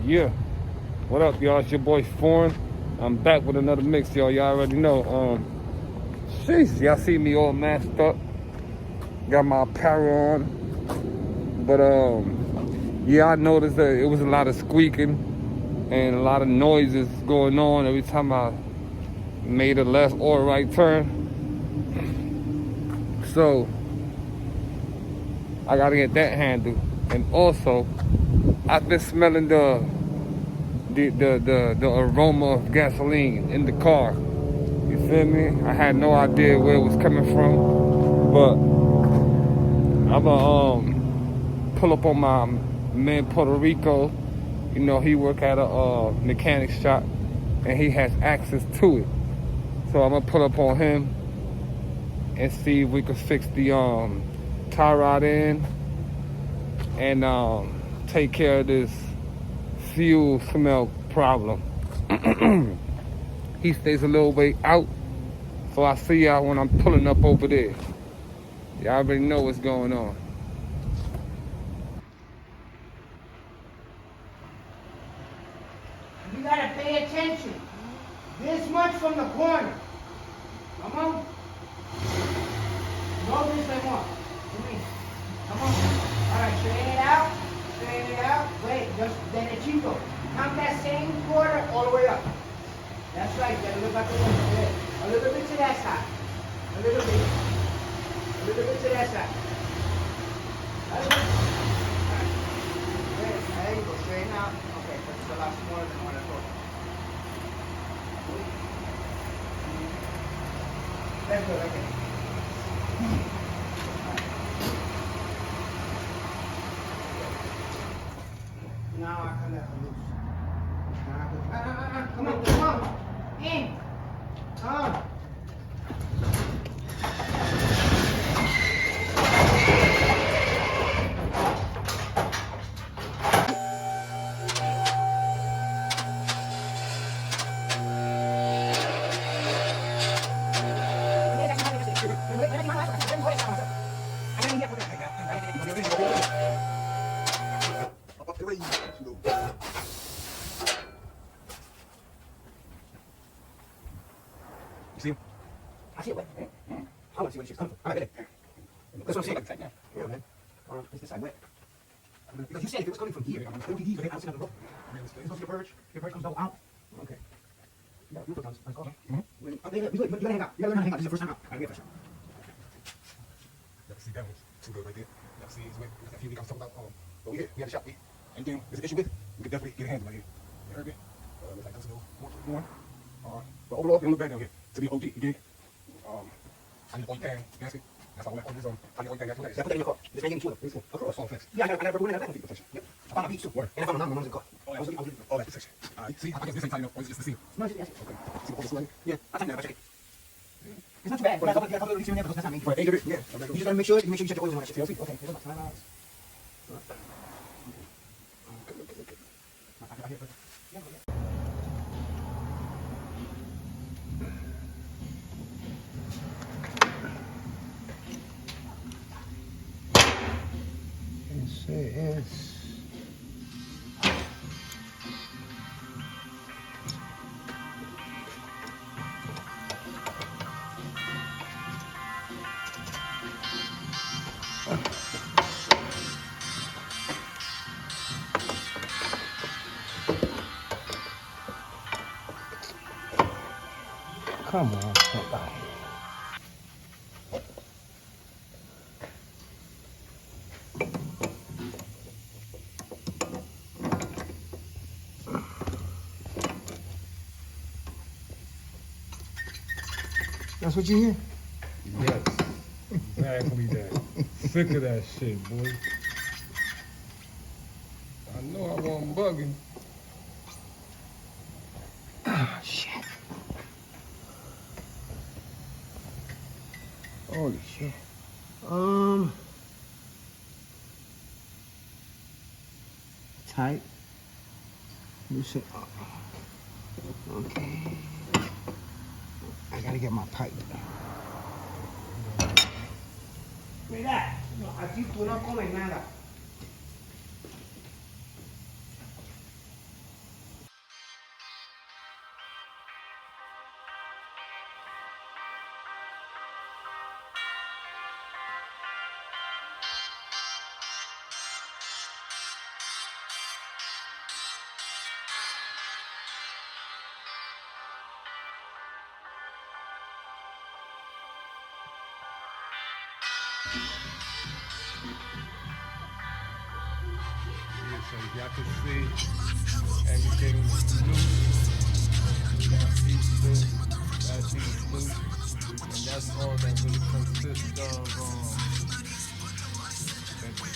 Yeah. What up, y'all? It's your boy Foreign. I'm back with another mix, y'all. Y'all already know. Sheesh, y'all see me all masked up. Got my apparel on. But yeah, I noticed that it was a lot of squeaking and a lot of noises going on every time I made a left or right turn. So I gotta get that handled. And also, I've been smelling the aroma of gasoline in the car. You feel me? I had no idea where it was coming from, but I'ma pull up on my man Puerto Rico. You know, he work at a mechanic shop and he has access to it. So I'm gonna pull up on him and see if we can fix the tie rod in and take care of this fuel smell problem. He stays a little way out, so I see y'all when I'm pulling up over there. Y'all already know what's going on. You gotta pay attention. This much from the corner. Come on. No, this I want. Come on. All right, straighten it out. Straighten it out. Wait, just derechito. Count that same quarter all the way up. That's right. Gotta look at the window. Good. A little bit to that side. A little bit. A little bit to that side. That's right. All right. Good. There you go. Straighten out. Okay, but it's a lot smaller than what I thought. That's good. Okay. Now I can let her loose. Come on, come on. In. Come. See him? I see it wet. I want to see where she's coming from. All right, that's what I'm saying. Yeah, man. Is this side wet? Because you said if it was coming from here, it would be easier. I was in the road. You're supposed to purge. Your purge comes double out. Okay. Yeah, you put on. Let's go. Okay, you gotta hang out. You gotta learn how to hang out. This is the first time out. All right, first time. You see that one's too good right there. You see it's with a few weeks I was talking about. But we had a shop. Anything there's an issue with, we could definitely get a handle right here. You heard me? Looks like that's a little more. But overall, you don't look bad down here. To be OG, again. I need oil pan gasket. That's all I want. I need oil pan gasket. Yeah, put that in your car. Just make it into it. Of course. Oh, thanks. Yeah, I never put it in that protection. Yep. I found my beats too. Word. And I found my mom's in the car. Oh, that's protection. See, I guess this ain't tight enough. Or is it just the seal? No, it's yes. Okay. See what this Yeah, I'll tell you that. Check it. It's not too bad. You got a couple of leaks in there because that's not me. Right, age of it? Yeah. You just gotta make sure you check your oils on that shit. TLC? Okay. Here's my time out. It says come on, somebody. That's what you hear? Yes. Exactly that. Sick of that shit, boy. I know I wasn't bugging. Ah, shit. Holy shit. Tight. Loosen up. Okay. I gotta get my pipe. Mira, aquí tú no comes nada. Yeah, so y'all can see everything loose. That seat's loose. That seat's loose. And that's all that really consists of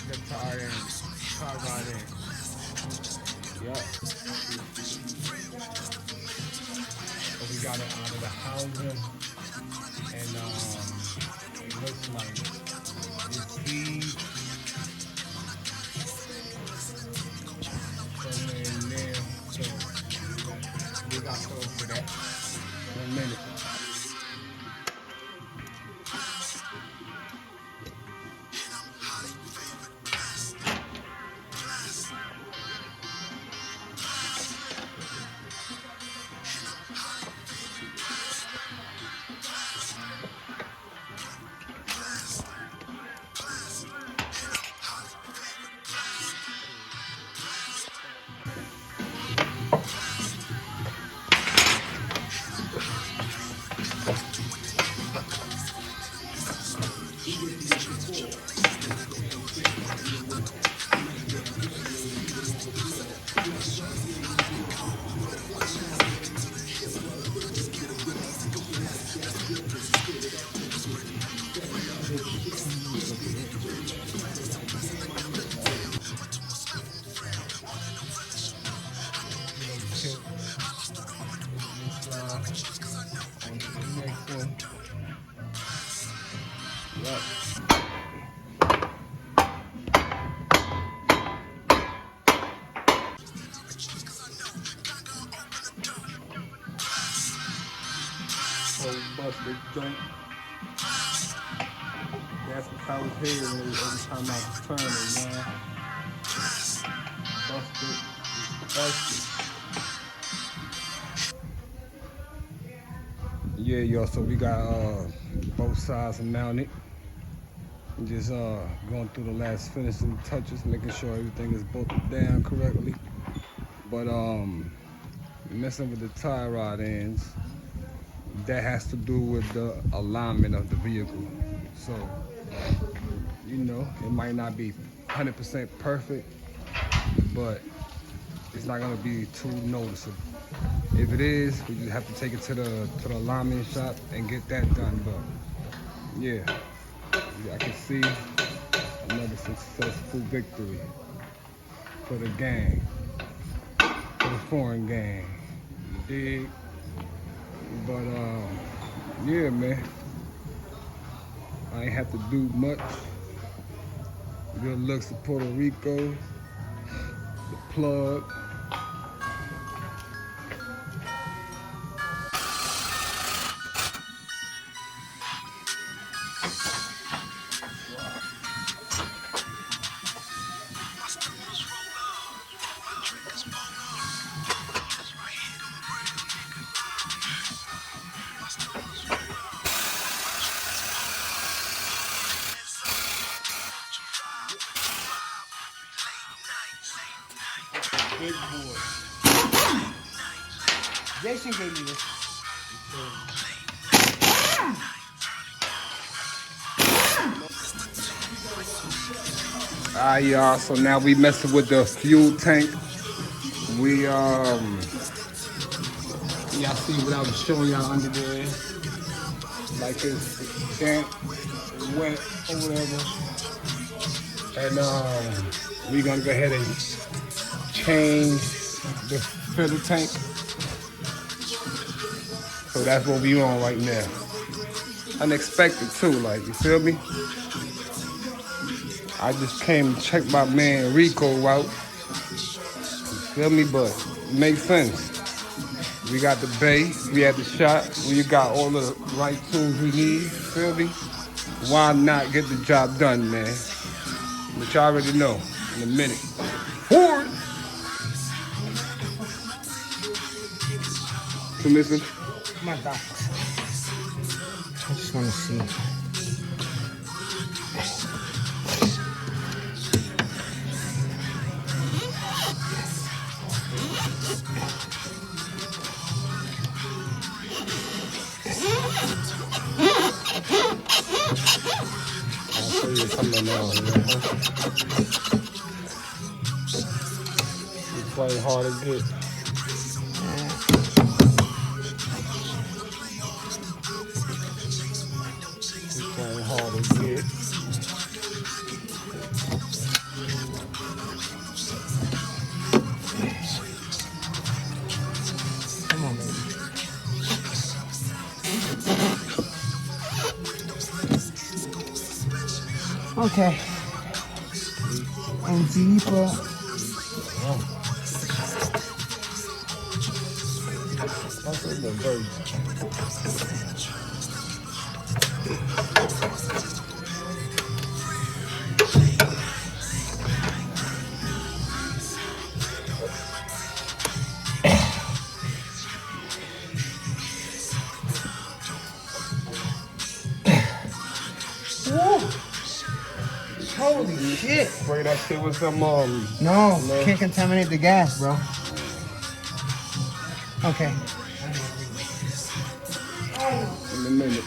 the tire and tie rod end. Yup. So we got it out of the housing, and it looks like it's speed somewhere in there. So we got to go for that in a minute. Whole busted joint. That's what I was hearing every time I was turning, man. Busted, busted. Yeah, y'all, so we got both sides mounted. Just going through the last finishing touches, making sure everything is bolted down correctly. But messing with the tie rod ends, that has to do with the alignment of the vehicle. So, you know, it might not be 100% perfect, but it's not gonna be too noticeable. If it is, we just have to take it to the alignment shop and get that done. But yeah, I can see another successful victory for the gang, for the foreign gang. You dig? But yeah, man, I ain't have to do much. Good looks to Puerto Rico, the plug. Big boy. Jason gave me this. Alright, y'all, so now we messing with the fuel tank. We y'all see what I was showing y'all under there, like it's damp, wet or whatever. And we're gonna go ahead and change the filter tank. So that's what we on right now. Unexpected too, like, you feel me? I just came to check my man Rico out. You feel me? But it makes sense. We got the bay, we had the shot, we got all the right tools we need, you feel me? Why not get the job done, man? Which you already know in a minute. Forward! So listen. My God. I just want to see. He play hard to get. He playing hard to get. Come on, baby. Okay. And deeper. That's a little very. Holy shit. Spray that shit with some No, can't contaminate the gas, bro. Okay. in a minute.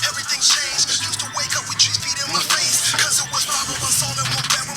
Everything's changed. Used to wake up with trees feet in my face. Cause it was 5 of us all in one barrel.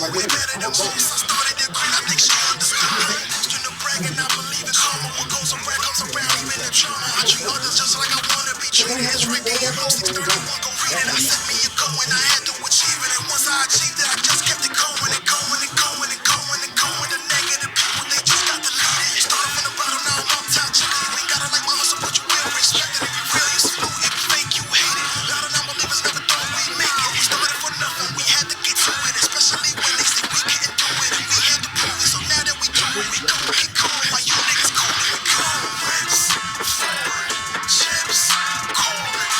way better than most. I started that crap, make sure you understood. Used to bragging, I believe in karma. What goes around comes around, even in trauma. I treat others just like I wanna be treated. It's right there, you 631, go read it. I set me a goal and I had to achieve it. And once I achieved it, I just kept it going and going and going and going and going. The negative people, they just got deleted. Started from the bottom, now I'm up top. Check it, you ain't gotta like my hustle, but you will respect it. If you real, you salute. If you fake, you hate it. A lot of non-believers never thought we'd make it. We started for nothing, we had to get to it. Especially when they say we couldn't do it, and we had to prove it. So now that we do it, we go keep going. Why you niggas cool and we cool? Reds, foreign, chips, corn.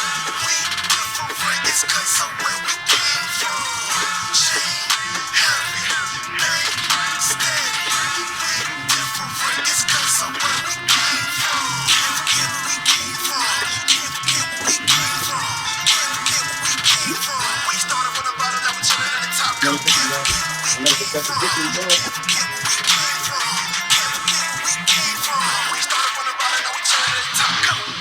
We different, it's 'cause of where we came from. Chain, heavy, bang, steady. We different, it's 'cause of where we came from. Can't forget where we came from. Can't forget where we came from. Can't forget where we came from. We started from the bottom, now we're chilling at the top. Can't forget where we came from. Can't forget where we came from. Can't forget where we came from. We started from the bottom, now we're chilling at the top. Come on.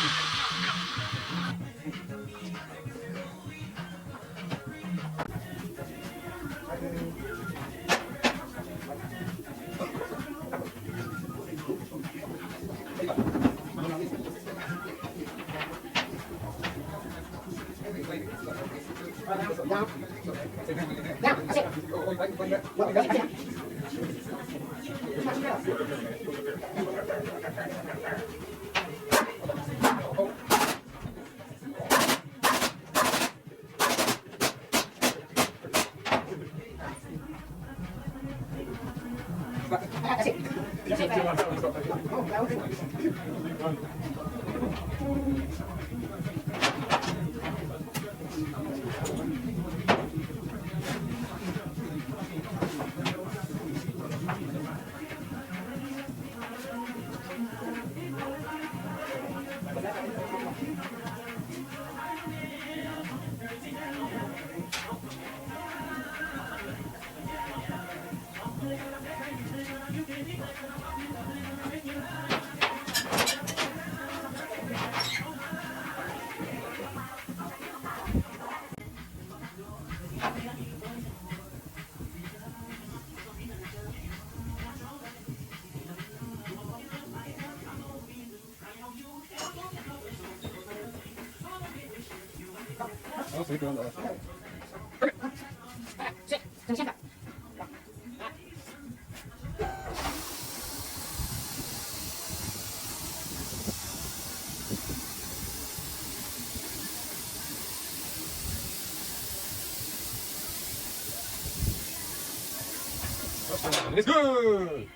It's good.